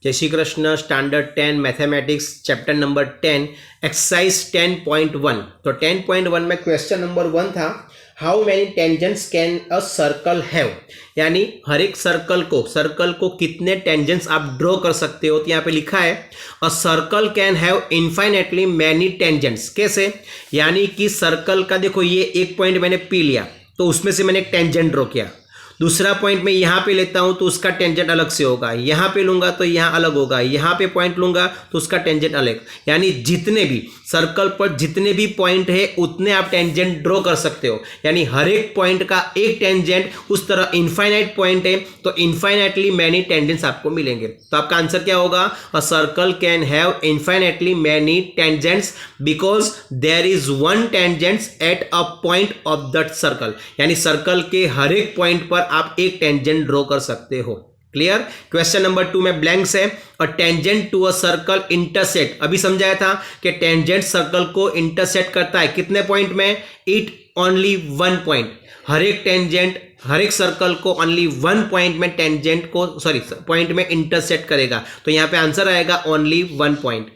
जय Shri Krishna. Standard 10 mathematics chapter number 10 exercise 10.1। तो 10.1 में क्वेश्चन नंबर 1 था how many tangents can a circle have, यानी हर एक सर्कल को कितने टेंजेंट्स आप ड्रॉ कर सकते हो। तो यहाँ पे लिखा है अ circle can have infinitely many tangents. कैसे, यानी कि सर्कल का देखो ये एक पॉइंट मैंने पी लिया तो उसमें से मैंने एक टेंजेंट ड्रॉ किया, दूसरा पॉइंट मैं यहाँ पे लेता हूँ तो उसका टेंजेंट अलग से होगा, यहाँ पे लूंगा तो यहाँ अलग होगा, यहाँ पे पॉइंट लूंगा तो उसका टेंजेंट अलग। यानी जितने भी सर्कल पर जितने भी पॉइंट है उतने आप टेंजेंट ड्रॉ कर सकते हो। यानी हर एक पॉइंट का एक टेंजेंट, उस तरह इनफाइनाइट पॉइंट है तो इनफाइनाइटली मैनी टेंजेंट्स आपको मिलेंगे। तो आपका आंसर क्या होगा, a circle can have infinitely many tangents because there is one tangents at a point of that circle. यानी सर्कल के हर एक पॉइंट पर आप एक टेंजेंट ड्रॉ कर सकते हो। क्लियर। क्वेश्चन नंबर 2 में ब्लैंक्स है। A tangent to a circle intersect, अभी समझाया था कि टेंजेंट सर्कल को इंटरसेक्ट करता है कितने पॉइंट में, इट ओनली वन पॉइंट। हर एक टेंजेंट हर एक सर्कल को ओनली वन पॉइंट में पॉइंट में इंटरसेक्ट करेगा। तो यहां पे आंसर आएगा only one point.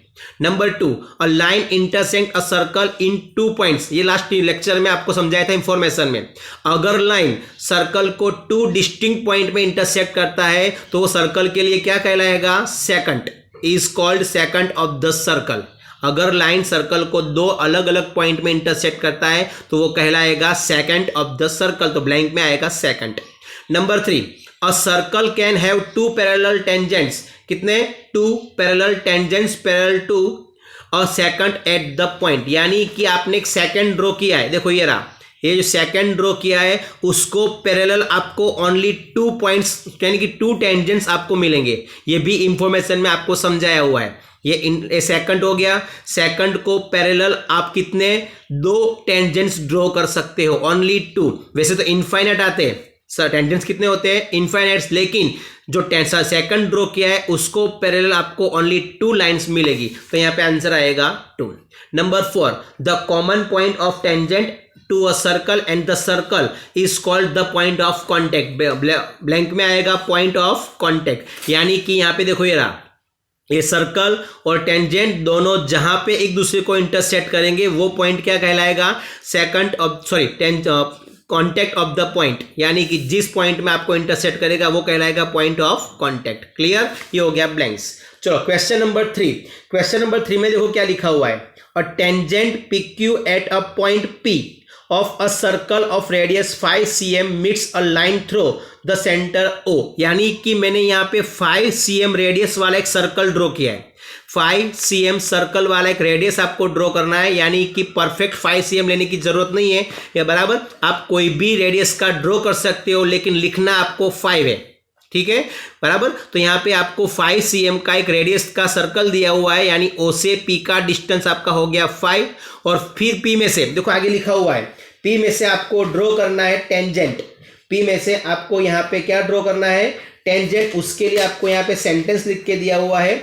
Number 2, a line intersect a circle in 2 points. ये लास्ट लेक्चर में आपको समझाया था इंफॉर्मेशन में। अगर लाइन सर्कल को 2 डिस्टिंक्ट पॉइंट में इंटरसेक्ट करता है तो वो सर्कल के लिए क्या कहलाएगा, second, is called secant of the circle. अगर लाइन सर्कल को 2 अलग अलग पॉइंट में इंटरसेक्ट करता है तो वो कहलाएगा सेकंड ऑफ द सर्कल। तो ब्लैंक में आएगा secant. Number 3, a circle can have 2 parallel tangents. कितने, 2 parallel tangents parallel to a secant at the point. यानी कि आपने एक सेकंड ड्रॉ किया है, देखो ये रहा, ये जो सेकंड ड्रॉ किया है उसको पैरेलल आपको ओनली 2 पॉइंट्स यानी कि 2 टेंजेंट्स आपको मिलेंगे। ये भी इंफॉर्मेशन में आपको समझाया हुआ है। ये सेकंड हो गया, सेकंड को पैरेलल आप कितने 2 टेंजेंट्स ड्रॉ कर सकते हो, ओनली 2। वैसे तो इनफाइनाइट आते हैं टेंजेंट्स, कितने होते हैं, इनफाइनाइट्स, लेकिन जो सेकंड ड्रॉ किया है उसको पैरेलल आपको ओनली 2 लाइंस मिलेगी। तो यहां पे आंसर आएगा 2। Number 4, the common point of tangent to a circle and the circle is called the point of contact. Blank में आएगा पॉइंट ऑफ कॉन्टेक्ट। यानी कि यहां पे देखो ये रहा, ये सर्कल और टेंजेंट दोनों जहां पे एक दूसरे को इंटरसेक्ट करेंगे वो पॉइंट क्या कहलाएगा, कॉन्टेक्ट ऑफ द पॉइंट। यानी कि जिस पॉइंट में आपको इंटरसेक्ट करेगा वो कहलाएगा पॉइंट ऑफ कॉन्टेक्ट। क्लियर, ये हो गया ब्लैंक्स। चलो क्वेश्चन नंबर 3। क्वेश्चन नंबर 3 में देखो क्या लिखा हुआ है, a tangent PQ eight a point P of a circle of radius 5 cm meets a line through the center O। यानी कि मैंने यहाँ पे 5 cm रेडियस वाला एक सर्कल ड्रॉ किया है। 5 cm सर्कल वाला एक रेडियस आपको ड्रॉ करना है, यानी कि परफेक्ट 5 cm लेने की जरूरत नहीं है, या बराबर आप कोई भी रेडियस का ड्रॉ कर सकते हो, लेकिन लिखना आपको 5 है, ठीक है बराबर। तो यहाँ पे आपको 5 cm का एक रेडियस का सर्कल दिया हुआ है, यानी O से P का डिस्टेंस आपका हो गया 5। और फिर P में से देखो आगे लिखा हुआ है, P में से आपको ड्रॉ करना है टेंजेंट। P में से आपको यहाँ पे क्या ड्रॉ करना है, टेंजेंट। उसके लिए आपको यहाँ पे सेंटेंस लिख के दिया हुआ है,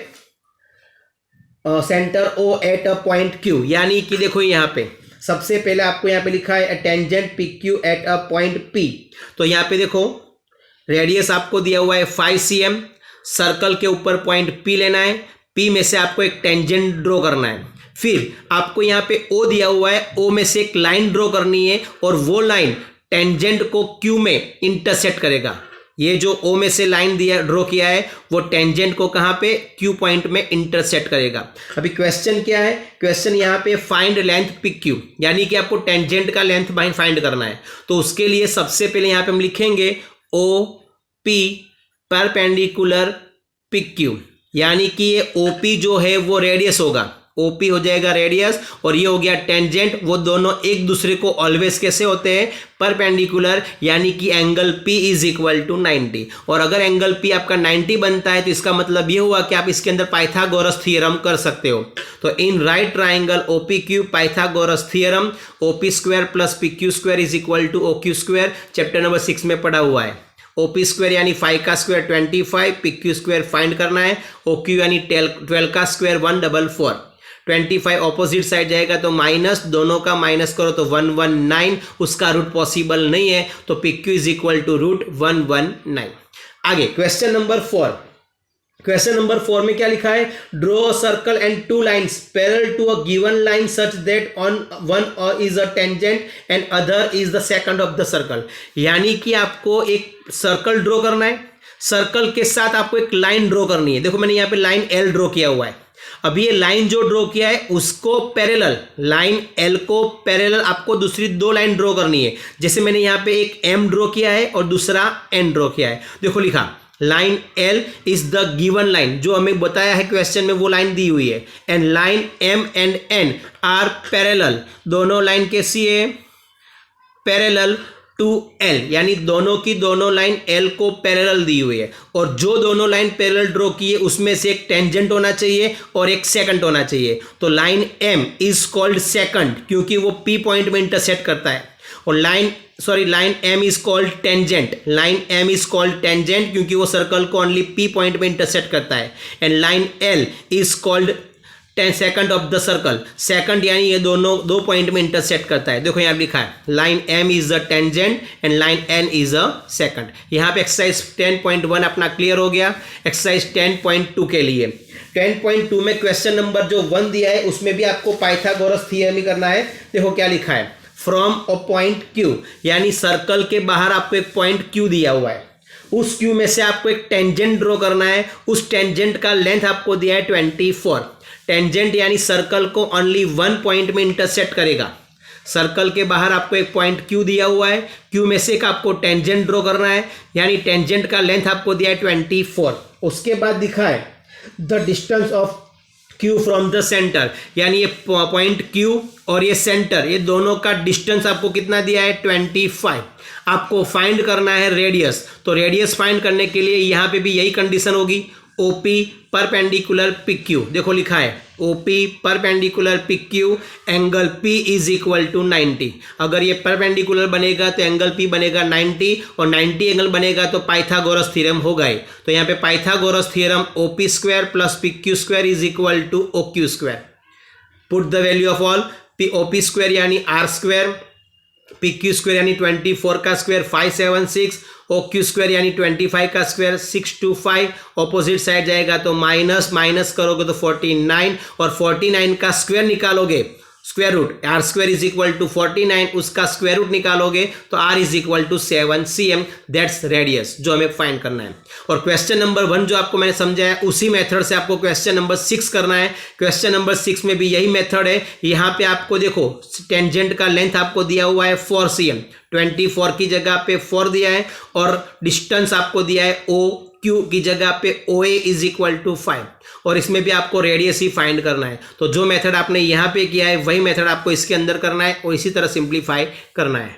centre O eight a point Q। यानी कि देखो यहाँ पे सबसे पहले आपको यहाँ पे लिखा है tangent PQ eight a point P। तो यहाँ पे देखो रेडियस आपको दिया हुआ है 5 cm, सर्कल के ऊपर पॉइंट P लेना है, P में से आपको एक टेंजेंट ड्रॉ करना है। फिर आपको यहाँ पे O दिया हुआ है, O में से एक लाइन ड्रॉ करनी है और वो लाइन टेंजेंट को Q में इंटरसेक्ट करेगा। ये जो O में से लाइन दिया ड्रॉ किया है वो टेंजेंट को कहाँ पे, Q पॉइंट में इंटरसेक्ट करेगा। अभी क्वेश्चन क्या है, क्वेश्चन यहाँ पे फाइंड लेंथ PQ, यानी कि आपको टेंजेंट का लेंथ फाइंड करना है। तो उसके लिए सबसे पहले यहाँ पे हम लिखेंगे OP परपेंडिकुलर PQ, यानी कि ये OP जो है वो रेडियस होगा, OP हो जाएगा रेडियस, और ये हो गया टेंजेंट। वो दोनों एक दूसरे को ऑलवेज कैसे होते हैं, परपेंडिकुलर, यानी कि angle P is equal to 90। और अगर एंगल P आपका 90 बनता है तो इसका मतलब ये हुआ कि आप इसके अंदर पाइथागोरस थ्योरम कर सकते हो। तो in right triangle OPQ Pythagoras theorem, OP square plus PQ square is equal to OQ square, chapter number 6 में पढ़ा हुआ है। OP स्क्वायर यानी 5 का स्क्वायर 25, PQ स्क्वायर फाइंड करना है, OQ यानी 12 का स्क्वायर 144। 25 ऑपोजिट साइड जाएगा तो माइनस, दोनों का माइनस करो तो 119, उसका रूट पॉसिबल नहीं है, तो PQ is equal to root 119। आगे क्वेश्चन नंबर 4, क्वेश्चन नंबर 4 में क्या लिखा है, draw a circle and two lines parallel to a given line such that on one is a tangent and other is the secant of the circle. यानी कि आपको एक circle draw करना है, सर्कल के साथ आपको एक लाइन ड्रॉ करनी है। देखो मैंने यहाँ पे लाइन एल ड्रॉ किया हुआ है। अब ये लाइन जो ड्रॉ किया है उसको पैरेलल, लाइन एल को पैरेलल आपको दूसरी दो लाइन ड्रॉ करनी है। जैसे मैंने यहाँ पे एक एम ड्रॉ किया है और दूसरा एन ड्रॉ किया है। देखो लिखा line L is the given line, जो हमें बताया है क्वेश्चन में वो लाइन दी हुई है। And line M and N are parallel, दोनों लाइन कैसी है, पैरेलल टू एल, यानी दोनों की दोनों लाइन एल को पैरेलल दी हुई है। और जो दोनों लाइन पैरेलल ड्रॉ की है उसमें से एक टेंजेंट होना चाहिए और एक सेकंड होना चाहिए। तो line M is called secant क्योंकि वो पी पॉइंट में इंटरसेक्ट करता है। और line M is called tangent, line M is called tangent क्योंकि वो सर्कल को ओनली पी पॉइंट में इंटरसेक्ट करता है। And line L is called secant of the circle, secant यानी ये दोनों दो पॉइंट में इंटरसेक्ट करता है। देखो यहाँ लिखा है line M is a tangent and line N is a secant. यहाँ पे एक्सरसाइज 10.1 अपना क्लियर हो गया। एक्सरसाइज 10.2 के लिए 10.2 में क्वेश्चन नंबर जो 1 दिया है उसमें भी आपको पाइथागोरस थ्योरम ही करना है। देखो क्या लिखा है, फ्रॉम अ पॉइंट क्यू, यानी सर्कल के बाहर आपको एक पॉइंट क्यू दिया हुआ है, उस क्यू में से आपको एक टेंजेंट ड्रॉ करना है। उस टेंजेंट का लेंथ आपको दिया है 24। टेंजेंट यानी सर्कल को ओनली वन पॉइंट में इंटरसेक्ट करेगा। सर्कल के बाहर आपको एक पॉइंट क्यू दिया हुआ है, क्यू में से एक आपको टेंजेंट ड्रॉ करना है, यानी टेंजेंट का लेंथ आपको दिया है 24। उसके बाद दिखा है the distance of Q from the centre, यानी ये पॉइंट क्यू और ये सेंटर, ये दोनों का डिस्टेंस आपको कितना दिया है 25। आपको फाइंड करना है रेडियस। तो रेडियस फाइंड करने के लिए यहाँ पे भी यही कंडीशन होगी, ओपी परपेंडिकुलर PQ। देखो लिखा है OP perpendicular PQ angle P is equal to 90। अगर ये परपेंडिकुलर बनेगा तो एंगल P बनेगा 90 और 90 एंगल बनेगा तो पाइथागोरस थ्योरम होगा ही। तो यहाँ पे Pythagoras theorem OP square plus PQ square is equal to OQ square. Put the value of all, OP square यानी R स्क्वायर, PQ स्क्वायर यानी 24 का स्क्वायर 576, OQ स्क्वायर यानी 25 का स्क्वायर 625। ऑपोजिट साइड जाएगा तो माइनस माइनस करोगे तो 49 और 49 का स्क्वायर निकालोगे, square root R square is equal to 49, उसका स्क्वायर रूट निकालोगे तो R is equal to 7 cm, that's radius जो हमें फाइंड करना है। और क्वेश्चन नंबर 1 जो आपको मैंने समझाया उसी मेथड से आपको क्वेश्चन नंबर 6 करना है। क्वेश्चन नंबर 6 में भी यही मेथड है। यहाँ पे आपको देखो टेंजेंट का लेंथ आपको दिया हुआ है 4 cm, 24 की जगह पे 4 दिया है और डिस्टेंस आपको दिया है OQ की जगह पे OA इज इक्वल टू 5 और इसमें भी आपको रेडियस ही फाइंड करना है। तो जो मेथड आपने यहाँ पे किया है वही मेथड आपको इसके अंदर करना है और इसी तरह सिंप्लीफाई करना है।